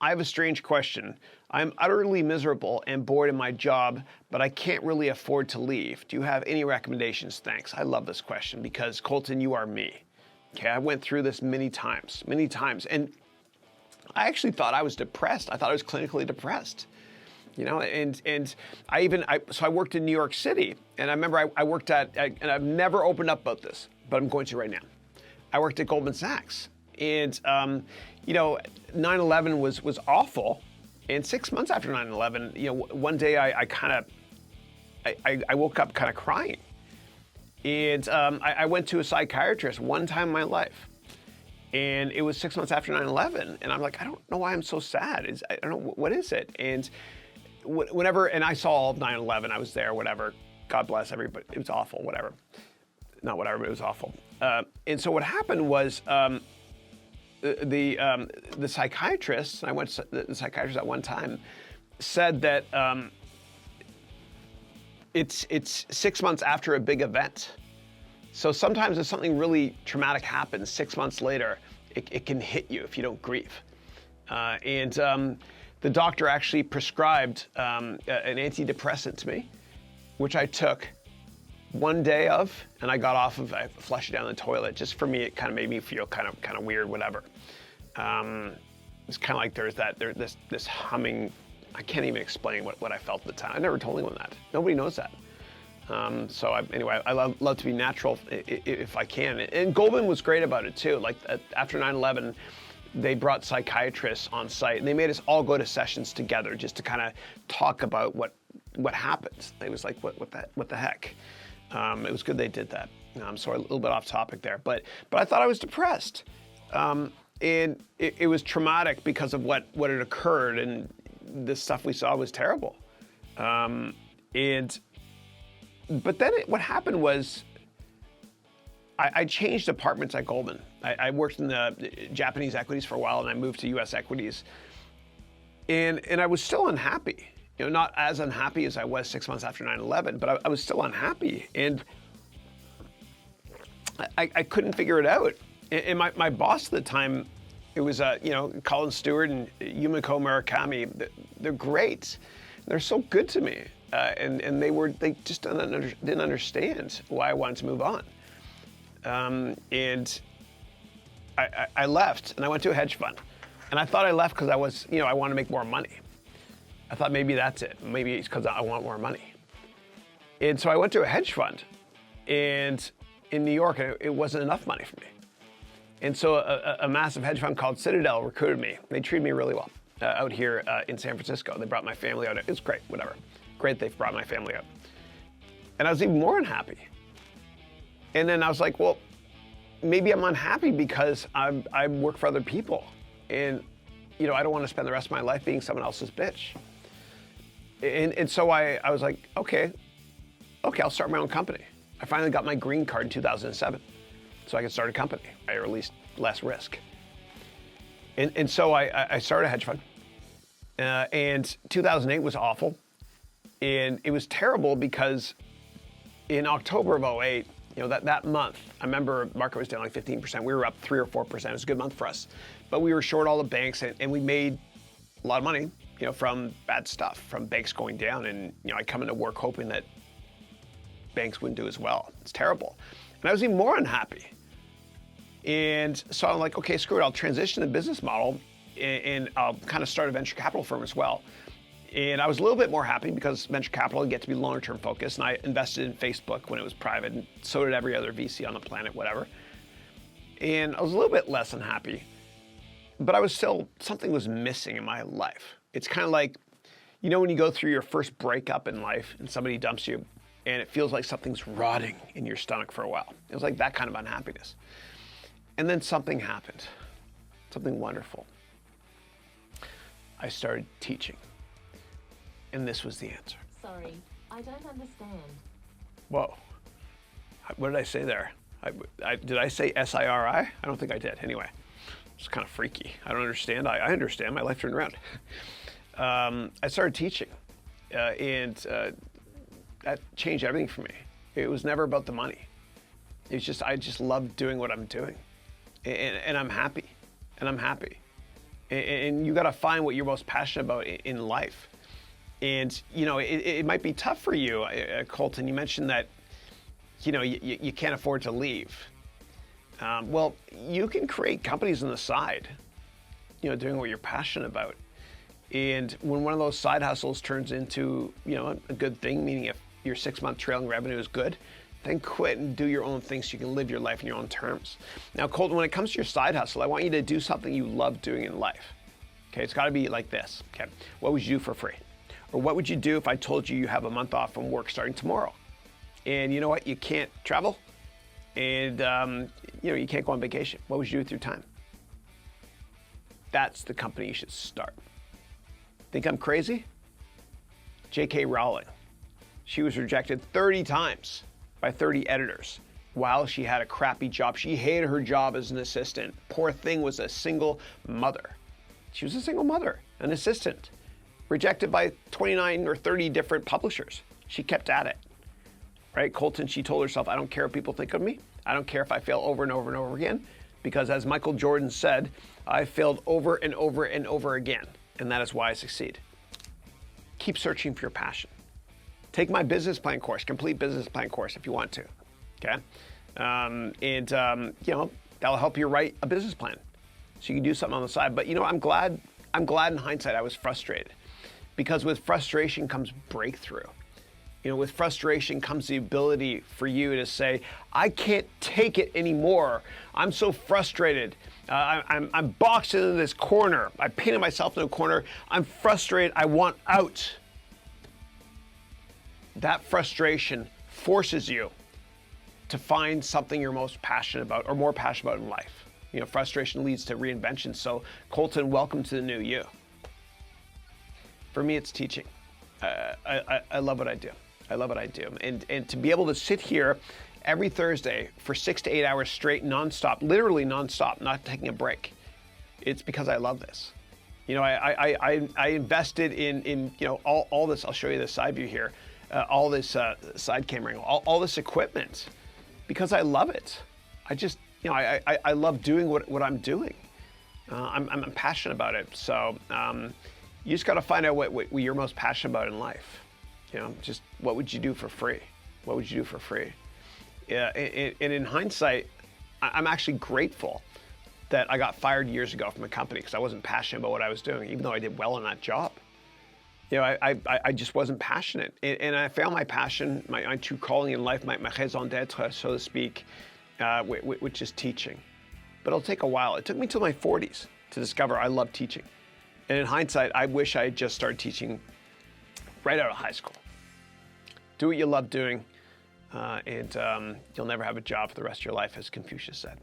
I have a strange question. I'm utterly miserable and bored in my job, but I can't really afford to leave. Do you have any recommendations? Thanks. I love this question because, Colton, you are me. Okay, I went through this many times. And I actually thought I was depressed. I thought I was clinically depressed. You know, and I worked in New York City, and I remember I worked and I've never opened up about this, but I'm going to right now. I worked at Goldman Sachs, and you know, 9/11 was awful, and 6 months after 9/11, you know, one day I woke up kind of crying, and I went to a psychiatrist one time in my life, and it was 6 months after 9/11, and I'm like, I don't know why I'm so sad. I don't know, what is it? And whenever, and I saw all of 9/11, I was there, whatever. God bless everybody. It was awful, whatever. Not whatever, but it was awful. And so what happened was the psychiatrist, and I went to the psychiatrist at one time, said that it's 6 months after a big event. So sometimes if something really traumatic happens, 6 months later, it can hit you if you don't grieve. The doctor actually prescribed an antidepressant to me, which I took one day of, and I got off of. I flushed it down the toilet. Just for me, it kind of made me feel kind of weird, whatever. It's kind of like there's this humming. I can't even explain what I felt at the time. I never told anyone that. Nobody knows that. Anyway, I love to be natural if I can. And Goldman was great about it too. Like after 9/11, they brought psychiatrists on site, and they made us all go to sessions together just to kind of talk about what happened. It was like, what the heck? It was good they did that. So a little bit off topic there, but I thought I was depressed, and it was traumatic because of what had occurred, and the stuff we saw was terrible. But then what happened was I changed departments at Goldman. I worked in the Japanese equities for a while, and I moved to U.S. equities, and I was still unhappy. You know, not as unhappy as I was 6 months after 9/11, but I was still unhappy, and I couldn't figure it out. And my boss at the time, it was Colin Stewart and Yumiko Murakami. They're great. They're so good to me, and they just didn't understand why I wanted to move on. And I left, and I went to a hedge fund, and I thought I left because I wanted to make more money. I thought maybe that's it. Maybe it's because I want more money. And so I went to a hedge fund, and in New York, it wasn't enough money for me. And so a massive hedge fund called Citadel recruited me. They treated me really well out here in San Francisco. They brought my family out. It was great, whatever. Great they've brought my family out. And I was even more unhappy. And then I was like, well, maybe I'm unhappy because I work for other people. And, I don't want to spend the rest of my life being someone else's bitch. And so I was like, okay, I'll start my own company. I finally got my green card in 2007, so I could start a company, or at least less risk. And so I started a hedge fund. And 2008 was awful. And it was terrible because in October of 2008, that month, I remember market was down like 15%. We were up 3 or 4%. It was a good month for us. But we were short all the banks, and we made a lot of money, from bad stuff, from banks going down. And, I come into work hoping that banks wouldn't do as well. It's terrible. And I was even more unhappy. And so I'm like, okay, screw it. I'll transition the business model, and I'll kind of start a venture capital firm as well. And I was a little bit more happy because venture capital, you get to be longer term focused. And I invested in Facebook when it was private, and so did every other VC on the planet, whatever. And I was a little bit less unhappy, but something was missing in my life. It's kind of like, when you go through your first breakup in life and somebody dumps you, and it feels like something's rotting in your stomach for a while. It was like that kind of unhappiness. And then something happened, something wonderful. I started teaching. And this was the answer. Sorry, I don't understand. Whoa. What did I say there? Did I say SIRI? I don't think I did. Anyway, it's kind of freaky. I don't understand. I understand. My life turned around. I started teaching, and that changed everything for me. It was never about the money. I just loved doing what I'm doing, and I'm happy, And you got to find what you're most passionate about in life. And, it might be tough for you, Colton. You mentioned that, you can't afford to leave. Well, you can create companies on the side, doing what you're passionate about. And when one of those side hustles turns into, a good thing, meaning if your 6-month trailing revenue is good, then quit and do your own thing so you can live your life in your own terms. Now, Colton, when it comes to your side hustle, I want you to do something you love doing in life. Okay, it's got to be like this. Okay, what would you do for free? Or what would you do if I told you you have a month off from work starting tomorrow? And you know what? You can't travel, and you can't go on vacation. What would you do with your time? That's the company you should start. Think I'm crazy? J.K. Rowling. She was rejected 30 times by 30 editors while she had a crappy job. She hated her job as an assistant. Poor thing was a single mother. She was a single mother, an assistant, rejected by 29 or 30 different publishers. She kept at it. Right, Colton, she told herself, I don't care what people think of me. I don't care if I fail over and over and over again, because as Michael Jordan said, I failed over and over and over again, and that is why I succeed. Keep searching for your passion. Take my business plan course, complete business plan course if you want to, okay? That'll help you write a business plan so you can do something on the side. But I'm glad in hindsight I was frustrated, because with frustration comes breakthrough. With frustration comes the ability for you to say, I can't take it anymore. I'm so frustrated. I'm boxed into this corner. I painted myself in a corner. I'm frustrated. I want out. That frustration forces you to find something you're most passionate about or more passionate about in life. Frustration leads to reinvention. So, Colton, welcome to the new you. For me, it's teaching. I love what I do. I love what I do. And to be able to sit here every Thursday for 6 to 8 hours straight, nonstop, literally nonstop, not taking a break, it's because I love this. I invested in all this. I'll show you the side view here. All this side cameraing, all this equipment, because I love it. I love doing what I'm doing. I'm passionate about it. So you just got to find out what you're most passionate about in life. Just what would you do for free? What would you do for free? Yeah, and in hindsight, I'm actually grateful that I got fired years ago from a company because I wasn't passionate about what I was doing, even though I did well in that job. I just wasn't passionate. And I found my passion, my true calling in life, my raison d'être, so to speak, which is teaching. But it'll take a while. It took me till my 40s to discover I love teaching. And in hindsight, I wish I had just started teaching right out of high school. Do what you love doing, and you'll never have a job for the rest of your life, as Confucius said.